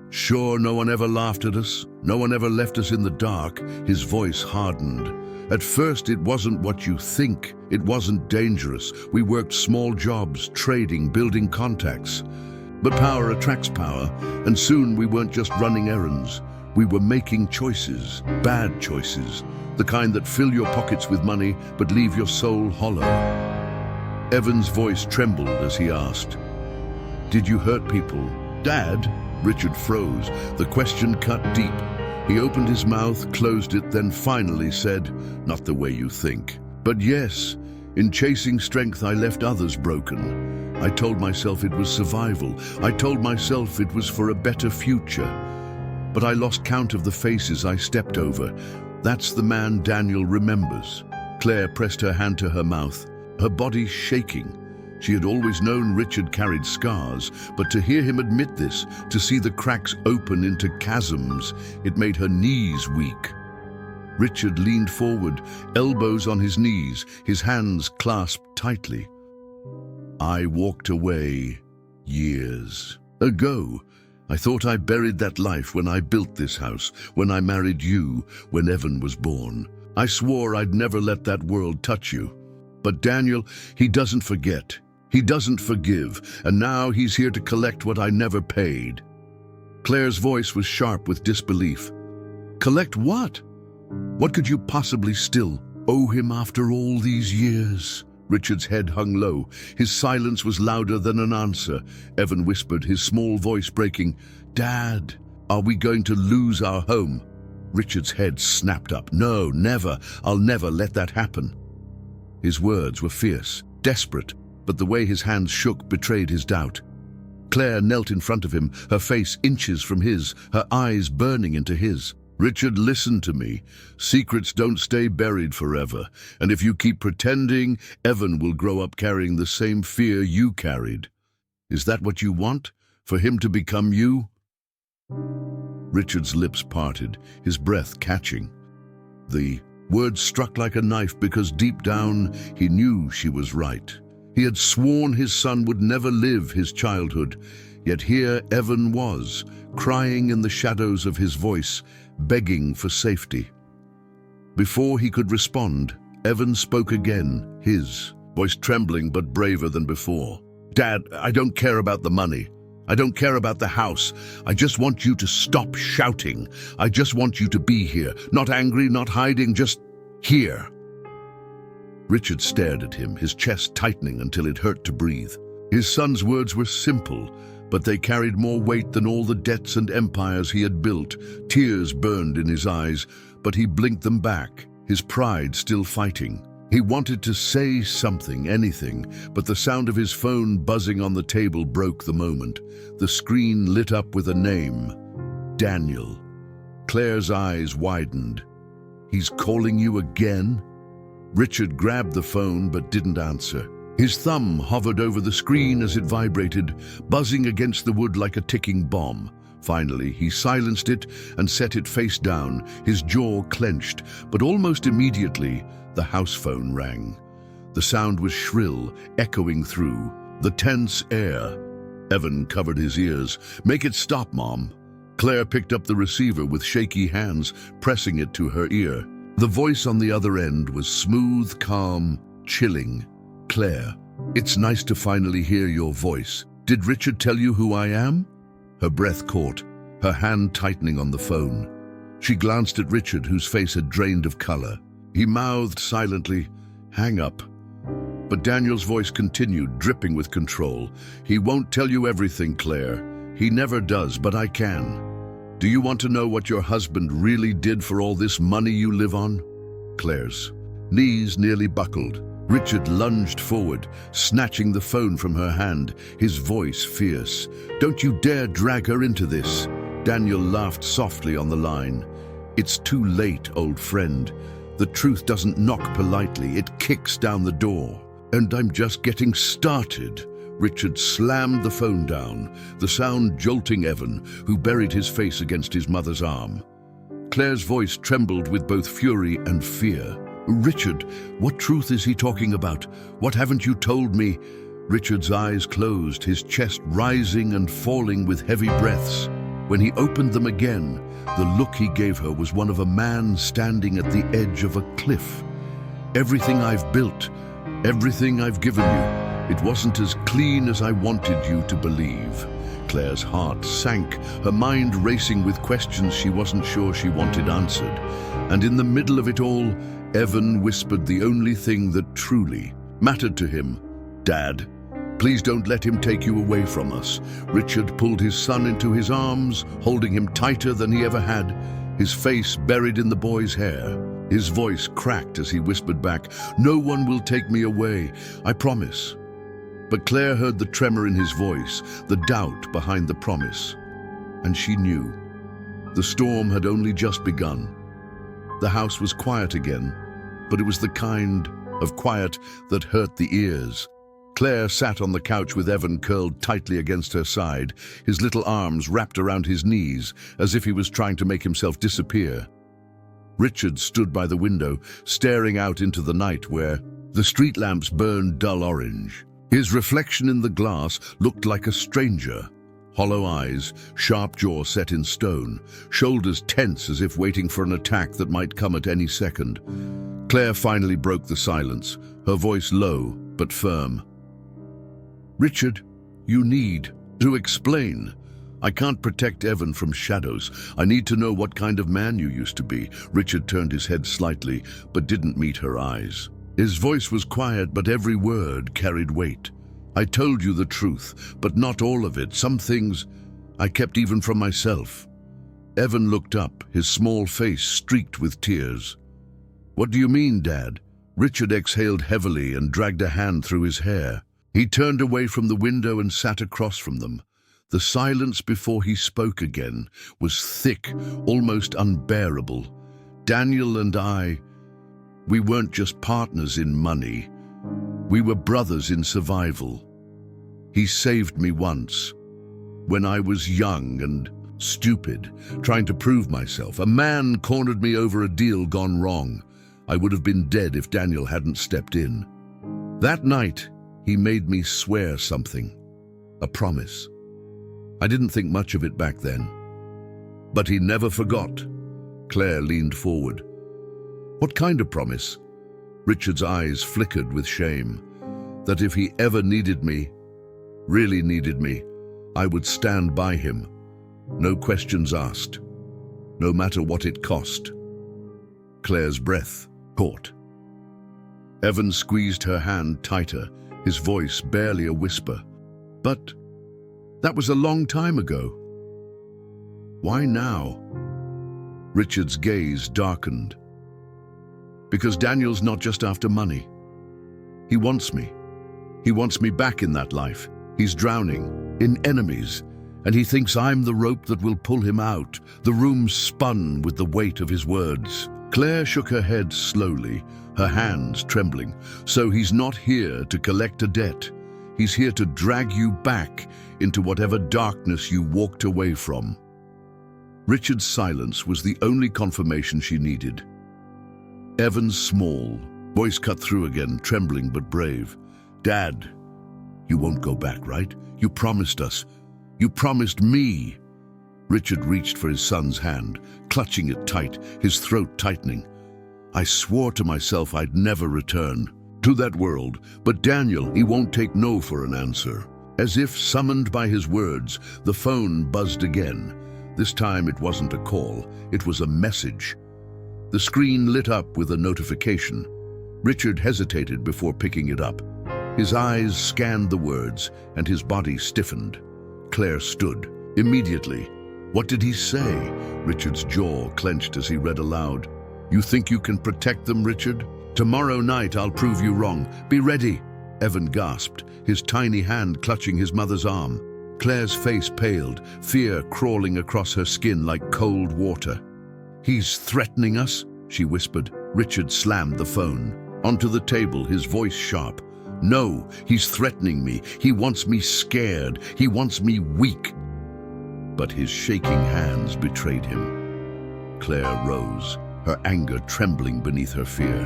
sure no one ever laughed at us, no one ever left us in the dark." His voice hardened. "At first, it wasn't what you think. It wasn't dangerous. We worked small jobs, trading, building contacts. But power attracts power, and soon we weren't just running errands. We were making choices, bad choices, the kind that fill your pockets with money but leave your soul hollow." Evan's voice trembled as he asked, "Did you hurt people, Dad?" Richard froze. The question cut deep. He opened his mouth, closed it, then finally said, "Not the way you think. But yes, in chasing strength I left others broken. I told myself it was survival. I told myself it was for a better future. But I lost count of the faces I stepped over. That's the man Daniel remembers." Claire pressed her hand to her mouth, her body shaking. She had always known Richard carried scars, but to hear him admit this, to see the cracks open into chasms, it made her knees weak. Richard leaned forward, elbows on his knees, his hands clasped tightly. "I walked away years ago. I thought I buried that life when I built this house, when I married you, when Evan was born. I swore I'd never let that world touch you. But Daniel, he doesn't forget. He doesn't forgive, and now he's here to collect what I never paid." Claire's voice was sharp with disbelief. "Collect what? What could you possibly still owe him after all these years?" Richard's head hung low. His silence was louder than an answer. Evan whispered, his small voice breaking, "Dad, are we going to lose our home?" Richard's head snapped up. "No, never. I'll never let that happen." His words were fierce, desperate, but the way his hands shook betrayed his doubt. Claire knelt in front of him, her face inches from his, her eyes burning into his. "Richard, listen to me. Secrets don't stay buried forever, and if you keep pretending, Evan will grow up carrying the same fear you carried. Is that what you want? For him to become you?" Richard's lips parted, his breath catching. The words struck like a knife because deep down he knew she was right. He had sworn his son would never live his childhood, yet here Evan was, crying in the shadows of his voice, begging for safety. Before he could respond, Evan spoke again, his voice trembling but braver than before. "Dad, I don't care about the money. I don't care about the house. I just want you to stop shouting. I just want you to be here. Not angry, not hiding, just here." Richard stared at him, his chest tightening until it hurt to breathe. His son's words were simple, but they carried more weight than all the debts and empires he had built. Tears burned in his eyes, but he blinked them back, his pride still fighting. He wanted to say something, anything, but the sound of his phone buzzing on the table broke the moment. The screen lit up with a name, Daniel. Claire's eyes widened. "He's calling you again?" Richard grabbed the phone but didn't answer. His thumb hovered over the screen as it vibrated, buzzing against the wood like a ticking bomb. Finally, he silenced it and set it face down, his jaw clenched, but almost immediately, the house phone rang. The sound was shrill, echoing through the tense air. Evan covered his ears. "Make it stop, Mom." Claire picked up the receiver with shaky hands, pressing it to her ear. The voice on the other end was smooth, calm, chilling. "Claire, it's nice to finally hear your voice. Did Richard tell you who I am?" Her breath caught, her hand tightening on the phone. She glanced at Richard, whose face had drained of color. He mouthed silently, "Hang up." But Daniel's voice continued, dripping with control. "He won't tell you everything, Claire. He never does, but I can. Do you want to know what your husband really did for all this money you live on?" Claire's knees nearly buckled. Richard lunged forward, snatching the phone from her hand, his voice fierce. "Don't you dare drag her into this." Daniel laughed softly on the line. "It's too late, old friend. The truth doesn't knock politely, it kicks down the door. And I'm just getting started." Richard slammed the phone down, the sound jolting Evan, who buried his face against his mother's arm. Claire's voice trembled with both fury and fear. "Richard, what truth is he talking about? What haven't you told me?" Richard's eyes closed, his chest rising and falling with heavy breaths. When he opened them again, the look he gave her was one of a man standing at the edge of a cliff. "Everything I've built, everything I've given you, it wasn't as clean as I wanted you to believe." Claire's heart sank, her mind racing with questions she wasn't sure she wanted answered. And in the middle of it all, Evan whispered the only thing that truly mattered to him. "Dad, please don't let him take you away from us." Richard pulled his son into his arms, holding him tighter than he ever had, his face buried in the boy's hair. His voice cracked as he whispered back, "No one will take me away, I promise." But Claire heard the tremor in his voice, the doubt behind the promise. And she knew. The storm had only just begun. The house was quiet again, but it was the kind of quiet that hurt the ears. Claire sat on the couch with Evan curled tightly against her side, his little arms wrapped around his knees, as if he was trying to make himself disappear. Richard stood by the window, staring out into the night where the street lamps burned dull orange. His reflection in the glass looked like a stranger. Hollow eyes, sharp jaw set in stone, shoulders tense as if waiting for an attack that might come at any second. Claire finally broke the silence, her voice low but firm. "Richard, you need to explain. I can't protect Evan from shadows. I need to know what kind of man you used to be." Richard turned his head slightly, but didn't meet her eyes. His voice was quiet, but every word carried weight. "I told you the truth, but not all of it. Some things I kept even from myself." Evan looked up, his small face streaked with tears. "What do you mean, Dad?" Richard exhaled heavily and dragged a hand through his hair. He turned away from the window and sat across from them. The silence before he spoke again was thick, almost unbearable. "Daniel and I, we weren't just partners in money. We were brothers in survival. He saved me once, when I was young and stupid, trying to prove myself. A man cornered me over a deal gone wrong. I would have been dead if Daniel hadn't stepped in. That night, he made me swear something, a promise. I didn't think much of it back then. But he never forgot." Claire leaned forward. "What kind of promise?" Richard's eyes flickered with shame. "That if he ever needed me, really needed me, I would stand by him. No questions asked, no matter what it cost." Claire's breath caught. Evan squeezed her hand tighter, his voice barely a whisper. "But that was a long time ago. Why now?" Richard's gaze darkened. "Because Daniel's not just after money. He wants me. He wants me back in that life. He's drowning in enemies, and he thinks I'm the rope that will pull him out." The room spun with the weight of his words. Claire shook her head slowly, her hands trembling. "So he's not here to collect a debt. He's here to drag you back into whatever darkness you walked away from." Richard's silence was the only confirmation she needed. Evan's small voice cut through again, trembling but brave. "Dad, You won't go back, right? You promised us. You promised me. Richard reached for his son's hand, clutching it tight, his throat tightening. I swore to myself I'd never return to that world, but Daniel, he won't take no for an answer. As if summoned by his words, the phone buzzed again. This time it wasn't a call, it was a message. The screen lit up with a notification. Richard hesitated before picking it up. His eyes scanned the words, and his body stiffened. Claire stood. Immediately. What did he say? Richard's jaw clenched as he read aloud. You think you can protect them, Richard? Tomorrow night I'll prove you wrong. Be ready. Evan gasped, his tiny hand clutching his mother's arm. Claire's face paled, fear crawling across her skin like cold water. He's threatening us, she whispered. Richard slammed the phone. Onto the table, his voice sharp. No, he's threatening me. He wants me scared. He wants me weak. But his shaking hands betrayed him. Claire rose, her anger trembling beneath her fear.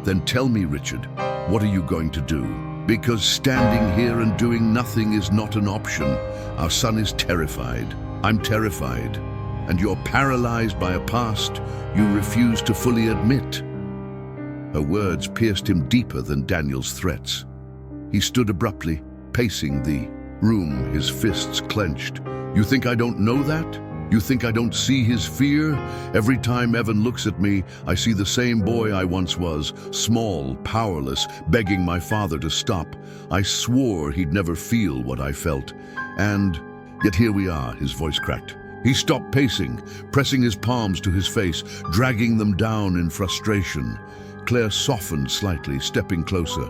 Then tell me, Richard, what are you going to do? Because standing here and doing nothing is not an option. Our son is terrified. I'm terrified. And you're paralyzed by a past you refuse to fully admit. Her words pierced him deeper than Daniel's threats. He stood abruptly, pacing the room, his fists clenched. You think I don't know that? You think I don't see his fear? Every time Evan looks at me, I see the same boy I once was, small, powerless, begging my father to stop. I swore he'd never feel what I felt. And yet here we are, his voice cracked. He stopped pacing, pressing his palms to his face, dragging them down in frustration. Claire softened slightly, stepping closer.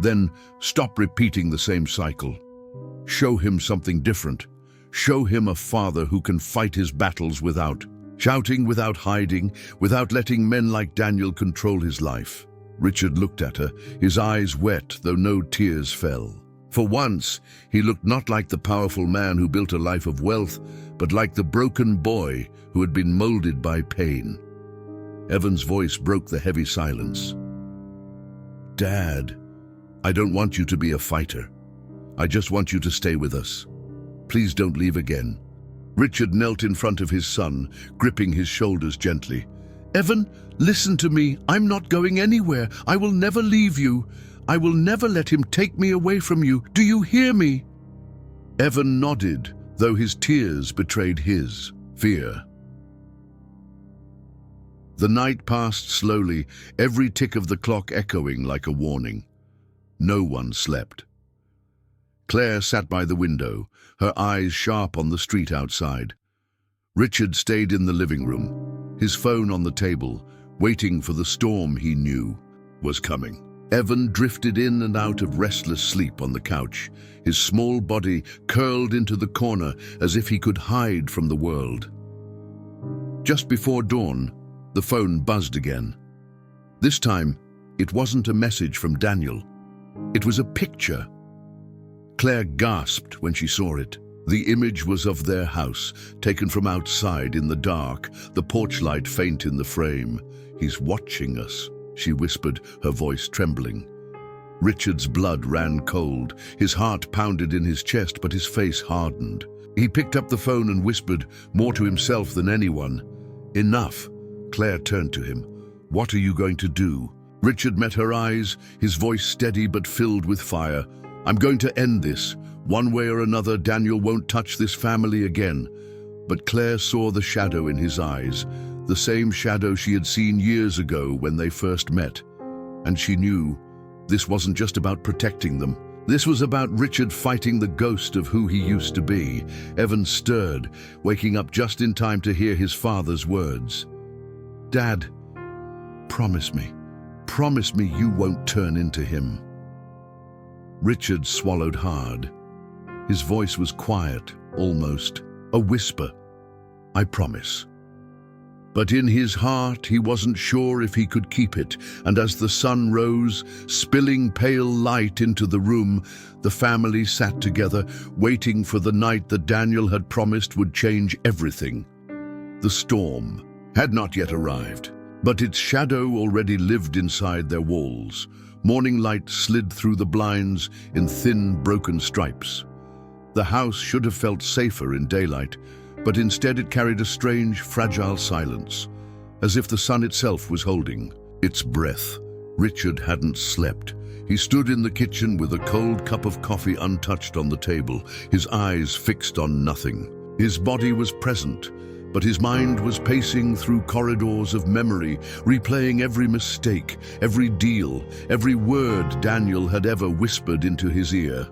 Then stop repeating the same cycle. Show him something different. Show him a father who can fight his battles without shouting, without hiding, without letting men like Daniel control his life. Richard looked at her, his eyes wet, though no tears fell. For once, he looked not like the powerful man who built a life of wealth, but like the broken boy who had been molded by pain. Evan's voice broke the heavy silence. Dad, I don't want you to be a fighter. I just want you to stay with us. Please don't leave again. Richard knelt in front of his son, gripping his shoulders gently. Evan, listen to me. I'm not going anywhere. I will never leave you. I will never let him take me away from you. Do you hear me? Evan nodded, though his tears betrayed his fear. The night passed slowly, every tick of the clock echoing like a warning. No one slept. Claire sat by the window, her eyes sharp on the street outside. Richard stayed in the living room, his phone on the table, waiting for the storm he knew was coming. Evan drifted in and out of restless sleep on the couch, his small body curled into the corner as if he could hide from the world. Just before dawn, the phone buzzed again. This time, it wasn't a message from Daniel. It was a picture. Claire gasped when she saw it. The image was of their house, taken from outside in the dark, the porch light faint in the frame. He's watching us, she whispered, her voice trembling. Richard's blood ran cold. His heart pounded in his chest, but his face hardened. He picked up the phone and whispered, more to himself than anyone. Enough. Claire turned to him. What are you going to do? Richard met her eyes, his voice steady but filled with fire. I'm going to end this. One way or another, Daniel won't touch this family again. But Claire saw the shadow in his eyes, the same shadow she had seen years ago when they first met. And she knew this wasn't just about protecting them. This was about Richard fighting the ghost of who he used to be. Evan stirred, waking up just in time to hear his father's words. Dad, promise me you won't turn into him. Richard swallowed hard. His voice was quiet, almost a whisper. I promise. But in his heart, he wasn't sure if he could keep it, and as the sun rose, spilling pale light into the room, the family sat together, waiting for the night that Daniel had promised would change everything. The storm had not yet arrived, but its shadow already lived inside their walls, Morning light slid through the blinds in thin, broken stripes. The house should have felt safer in daylight, but instead it carried a strange, fragile silence, as if the sun itself was holding its breath. Richard hadn't slept. He stood in the kitchen with a cold cup of coffee untouched on the table, his eyes fixed on nothing. His body was present, but his mind was pacing through corridors of memory, replaying every mistake, every deal, every word Daniel had ever whispered into his ear.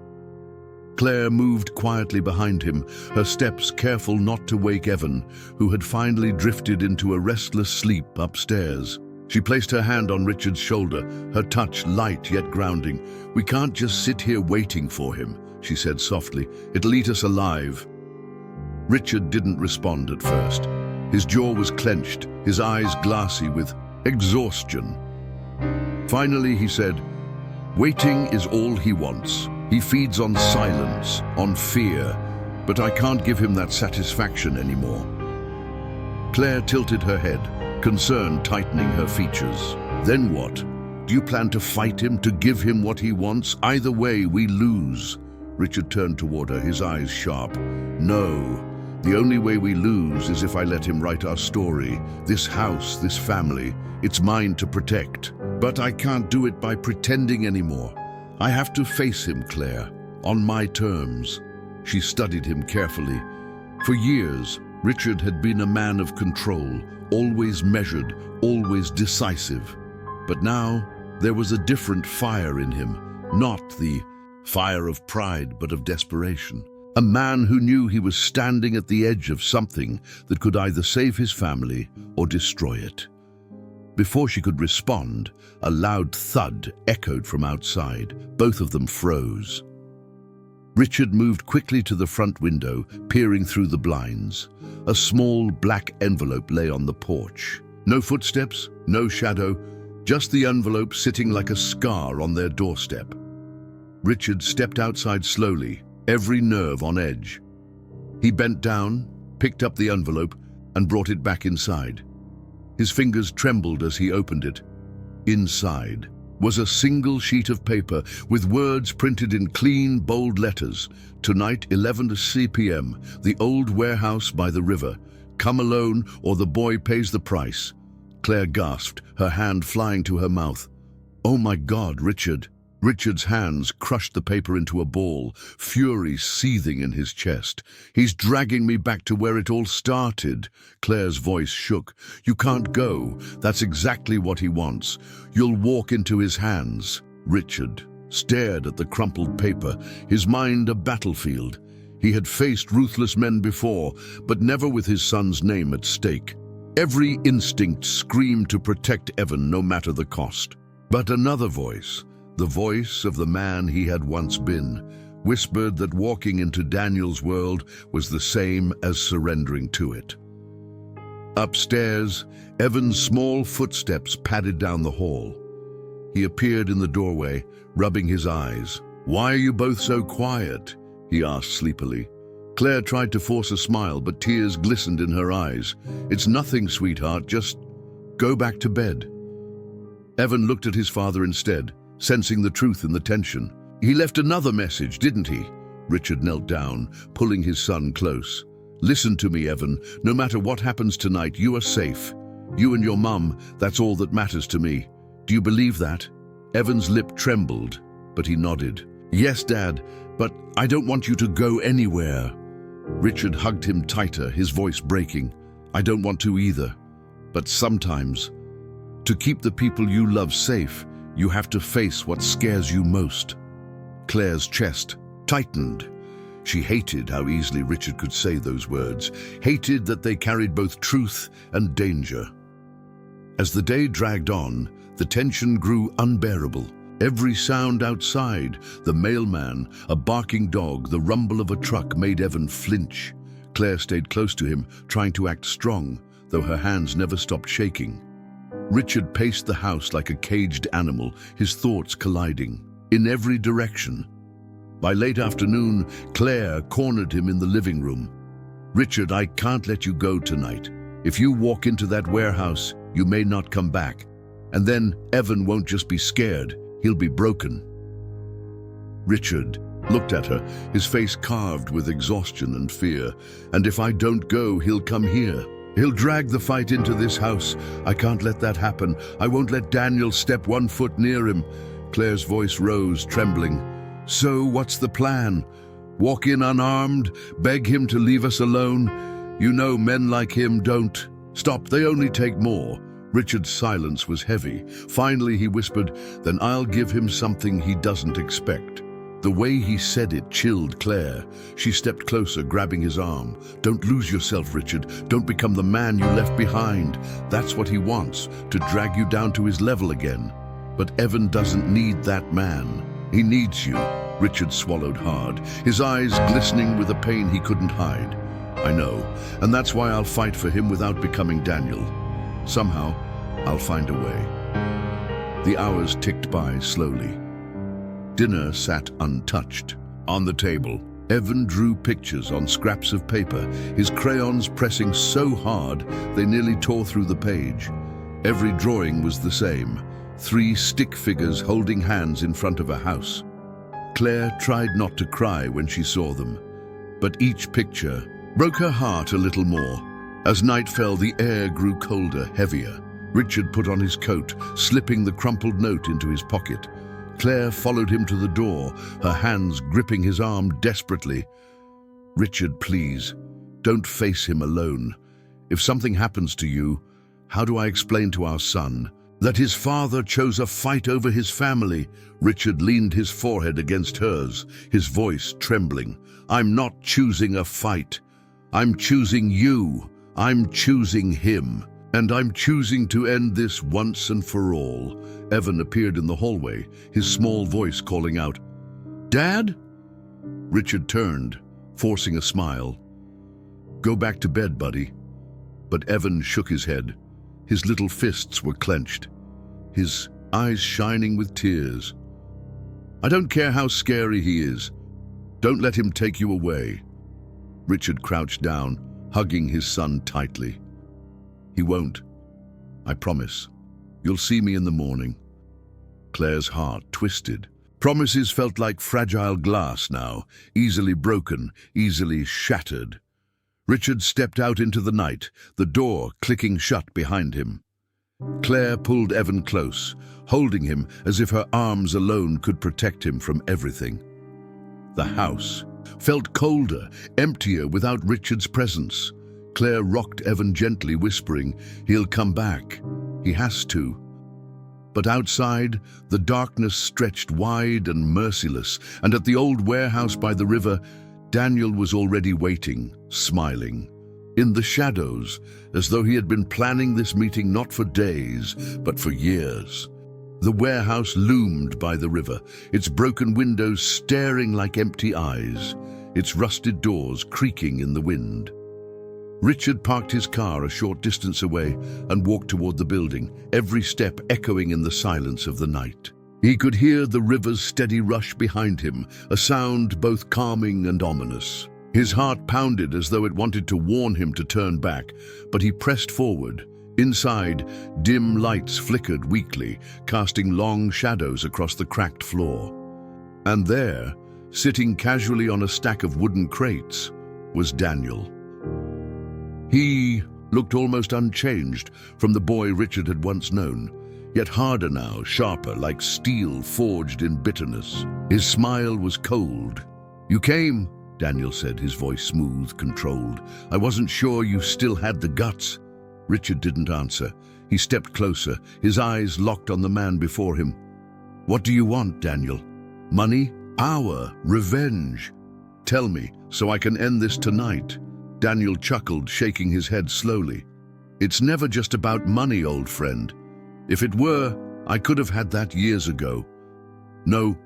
Claire moved quietly behind him, her steps careful not to wake Evan, who had finally drifted into a restless sleep upstairs. She placed her hand on Richard's shoulder, her touch light yet grounding. "We can't just sit here waiting for him," she said softly. "It'll eat us alive." Richard didn't respond at first. His jaw was clenched, his eyes glassy with exhaustion. Finally, he said, "Waiting is all he wants. He feeds on silence, on fear, but I can't give him that satisfaction anymore." Claire tilted her head, concern tightening her features. "Then what? Do you plan to fight him, to give him what he wants? Either way, we lose." Richard turned toward her, his eyes sharp. "No. The only way we lose is if I let him write our story. This house, this family, it's mine to protect. But I can't do it by pretending anymore. I have to face him, Claire, on my terms." She studied him carefully. For years, Richard had been a man of control, always measured, always decisive. But now, there was a different fire in him, not the fire of pride, but of desperation. A man who knew he was standing at the edge of something that could either save his family or destroy it. Before she could respond, a loud thud echoed from outside. Both of them froze. Richard moved quickly to the front window, peering through the blinds. A small black envelope lay on the porch. No footsteps, no shadow, just the envelope sitting like a scar on their doorstep. Richard stepped outside slowly, every nerve on edge. He bent down, picked up the envelope, and brought it back inside. His fingers trembled as he opened it. Inside was a single sheet of paper with words printed in clean, bold letters. "Tonight, 11 p.m, the old warehouse by the river. Come alone or the boy pays the price." Claire gasped, her hand flying to her mouth. "Oh my God, Richard." Richard's hands crushed the paper into a ball, fury seething in his chest. "He's dragging me back to where it all started." Claire's voice shook. "You can't go. That's exactly what he wants. You'll walk into his hands." Richard stared at the crumpled paper, his mind a battlefield. He had faced ruthless men before, but never with his son's name at stake. Every instinct screamed to protect Evan no matter the cost. But another voice, the voice of the man he had once been, whispered that walking into Daniel's world was the same as surrendering to it. Upstairs, Evan's small footsteps padded down the hall. He appeared in the doorway, rubbing his eyes. "Why are you both so quiet?" he asked sleepily. Claire tried to force a smile, but tears glistened in her eyes. "It's nothing, sweetheart, just go back to bed." Evan looked at his father instead, sensing the truth in the tension. "He left another message, didn't he?" Richard knelt down, pulling his son close. "Listen to me, Evan. No matter what happens tonight, you are safe. You and your mum, that's all that matters to me. Do you believe that?" Evan's lip trembled, but he nodded. "Yes, Dad, but I don't want you to go anywhere." Richard hugged him tighter, his voice breaking. "I don't want to either. But sometimes, to keep the people you love safe, you have to face what scares you most." Claire's chest tightened. She hated how easily Richard could say those words, hated that they carried both truth and danger. As the day dragged on, the tension grew unbearable. Every sound outside, the mailman, a barking dog, the rumble of a truck made Evan flinch. Claire stayed close to him, trying to act strong, though her hands never stopped shaking. Richard paced the house like a caged animal, his thoughts colliding, in every direction. By late afternoon, Claire cornered him in the living room. "Richard, I can't let you go tonight. If you walk into that warehouse, you may not come back. And then Evan won't just be scared, he'll be broken." Richard looked at her, his face carved with exhaustion and fear. "And if I don't go, he'll come here. He'll drag the fight into this house. I can't let that happen. I won't let Daniel step 1 foot near him." Claire's voice rose, trembling. "So what's the plan? Walk in unarmed? Beg him to leave us alone? You know men like him don't." "Stop, they only take more." Richard's silence was heavy. Finally he whispered, "Then I'll give him something he doesn't expect." The way he said it chilled Claire. She stepped closer, grabbing his arm. "Don't lose yourself, Richard. Don't become the man you left behind. That's what he wants, to drag you down to his level again. But Evan doesn't need that man. He needs you." Richard swallowed hard, his eyes glistening with a pain he couldn't hide. "I know, and that's why I'll fight for him without becoming Daniel. Somehow, I'll find a way." The hours ticked by slowly. Dinner sat untouched. On the table, Evan drew pictures on scraps of paper, his crayons pressing so hard they nearly tore through the page. Every drawing was the same, 3 stick figures holding hands in front of a house. Claire tried not to cry when she saw them, but each picture broke her heart a little more. As night fell, the air grew colder, heavier. Richard put on his coat, slipping the crumpled note into his pocket. Claire followed him to the door, her hands gripping his arm desperately. "Richard, please, don't face him alone. If something happens to you, how do I explain to our son that his father chose a fight over his family?" Richard leaned his forehead against hers, his voice trembling. "I'm not choosing a fight. I'm choosing you. I'm choosing him. And I'm choosing to end this once and for all." Evan appeared in the hallway, his small voice calling out, "Dad?" Richard turned, forcing a smile. "Go back to bed, buddy." But Evan shook his head. His little fists were clenched, his eyes shining with tears. "I don't care how scary he is. Don't let him take you away." Richard crouched down, hugging his son tightly. "He won't. I promise. You'll see me in the morning." Claire's heart twisted. Promises felt like fragile glass now, easily broken, easily shattered. Richard stepped out into the night, the door clicking shut behind him. Claire pulled Evan close, holding him as if her arms alone could protect him from everything. The house felt colder, emptier without Richard's presence. Claire rocked Evan gently, whispering, "He'll come back. He has to." But outside, the darkness stretched wide and merciless, and at the old warehouse by the river, Daniel was already waiting, smiling. In the shadows, as though he had been planning this meeting not for days, but for years. The warehouse loomed by the river, its broken windows staring like empty eyes, its rusted doors creaking in the wind. Richard parked his car a short distance away and walked toward the building, every step echoing in the silence of the night. He could hear the river's steady rush behind him, a sound both calming and ominous. His heart pounded as though it wanted to warn him to turn back, but he pressed forward. Inside, dim lights flickered weakly, casting long shadows across the cracked floor. And there, sitting casually on a stack of wooden crates, was Daniel. He looked almost unchanged from the boy Richard had once known, yet harder now, sharper, like steel forged in bitterness. His smile was cold. "You came," Daniel said, his voice smooth, controlled. "I wasn't sure you still had the guts." Richard didn't answer. He stepped closer, his eyes locked on the man before him. "What do you want, Daniel? Money? Power? Revenge? Tell me, so I can end this tonight." Daniel chuckled, shaking his head slowly. "It's never just about money, old friend. If it were, I could have had that years ago. No,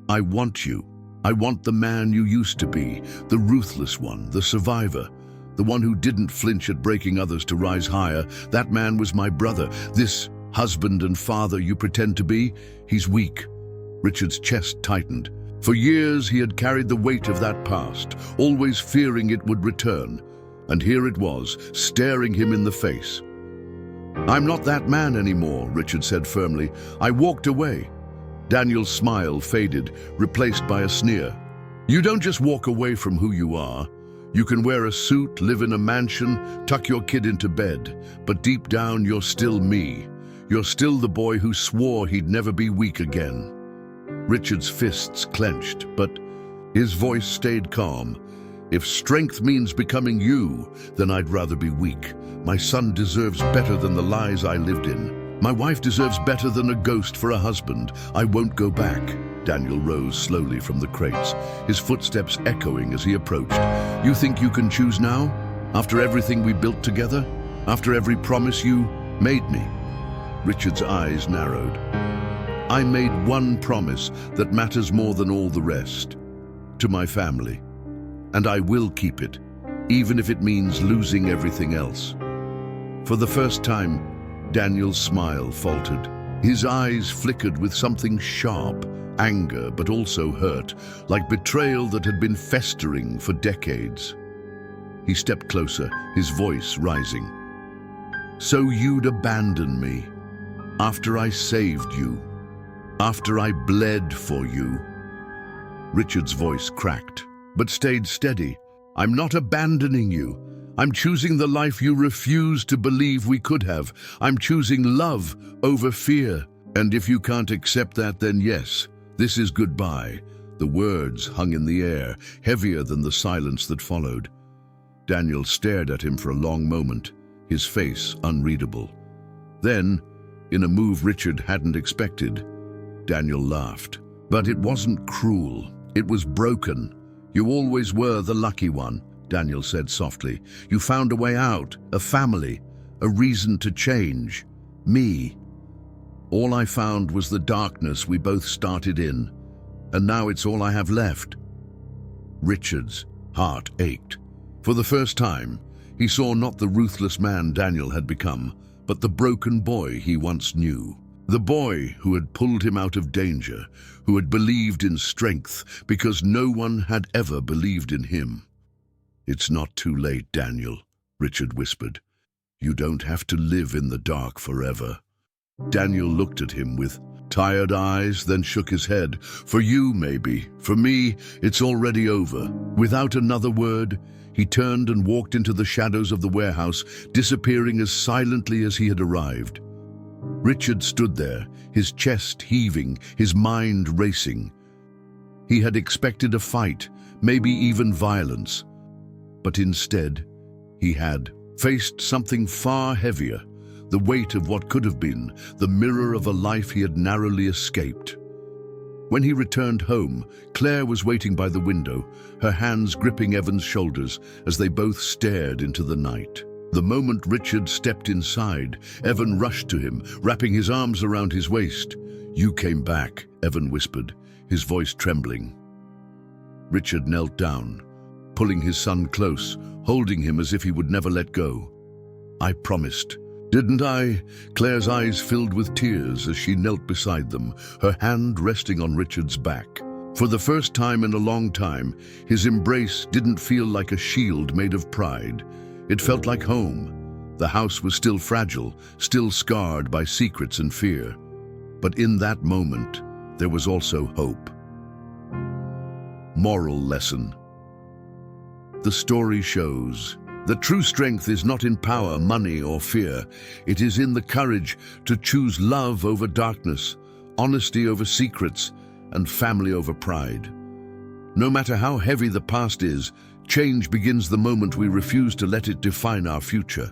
I want you. I want the man you used to be, the ruthless one, the survivor, the one who didn't flinch at breaking others to rise higher. That man was my brother. This husband and father you pretend to be, he's weak." Richard's chest tightened. For years he had carried the weight of that past, always fearing it would return. And here it was, staring him in the face. "I'm not that man anymore," Richard said firmly. "I walked away. Daniel's smile faded, replaced by a sneer. You don't just walk away from who you are. You can wear a suit, live in a mansion, tuck your kid into bed, but deep down you're still me. You're still the boy who swore he'd never be weak again. Richard's fists clenched, but his voice stayed calm. If strength means becoming you, then I'd rather be weak. My son deserves better than the lies I lived in. My wife deserves better than a ghost for a husband. I won't go back. Daniel rose slowly from the crates, his footsteps echoing as he approached. You think you can choose now? After everything we built together? After every promise you made me? Richard's eyes narrowed. I made one promise that matters more than all the rest. To my family. And I will keep it, even if it means losing everything else. For the first time, Daniel's smile faltered. His eyes flickered with something sharp, anger but also hurt, like betrayal that had been festering for decades. He stepped closer, his voice rising. So you'd abandon me, after I saved you, after I bled for you. Richard's voice cracked, but stayed steady. I'm not abandoning you. I'm choosing the life you refused to believe we could have. I'm choosing love over fear. And if you can't accept that, then yes, this is goodbye. The words hung in the air, heavier than the silence that followed. Daniel stared at him for a long moment, his face unreadable. Then, in a move Richard hadn't expected, Daniel laughed. But it wasn't cruel. It was broken. You always were the lucky one, Daniel said softly. You found a way out, a family, a reason to change. Me. All I found was the darkness we both started in, and now it's all I have left. Richard's heart ached. For the first time, he saw not the ruthless man Daniel had become, but the broken boy he once knew. The boy who had pulled him out of danger, who had believed in strength because no one had ever believed in him. It's not too late, Daniel, Richard whispered. You don't have to live in the dark forever. Daniel looked at him with tired eyes, then shook his head. For you, maybe. For me, it's already over. Without another word, he turned and walked into the shadows of the warehouse, disappearing as silently as he had arrived. Richard stood there, his chest heaving, his mind racing. He had expected a fight, maybe even violence. But instead, he had faced something far heavier, the weight of what could have been, the mirror of a life he had narrowly escaped. When he returned home, Claire was waiting by the window, her hands gripping Evan's shoulders as they both stared into the night. The moment Richard stepped inside, Evan rushed to him, wrapping his arms around his waist. You came back, Evan whispered, his voice trembling. Richard knelt down, pulling his son close, holding him as if he would never let go. I promised. Didn't I? Claire's eyes filled with tears as she knelt beside them, her hand resting on Richard's back. For the first time in a long time, his embrace didn't feel like a shield made of pride. It felt like home. The house was still fragile, still scarred by secrets and fear. But in that moment, there was also hope. Moral lesson. The story shows that true strength is not in power, money, or fear. It is in the courage to choose love over darkness, honesty over secrets, and family over pride. No matter how heavy the past is, change begins the moment we refuse to let it define our future.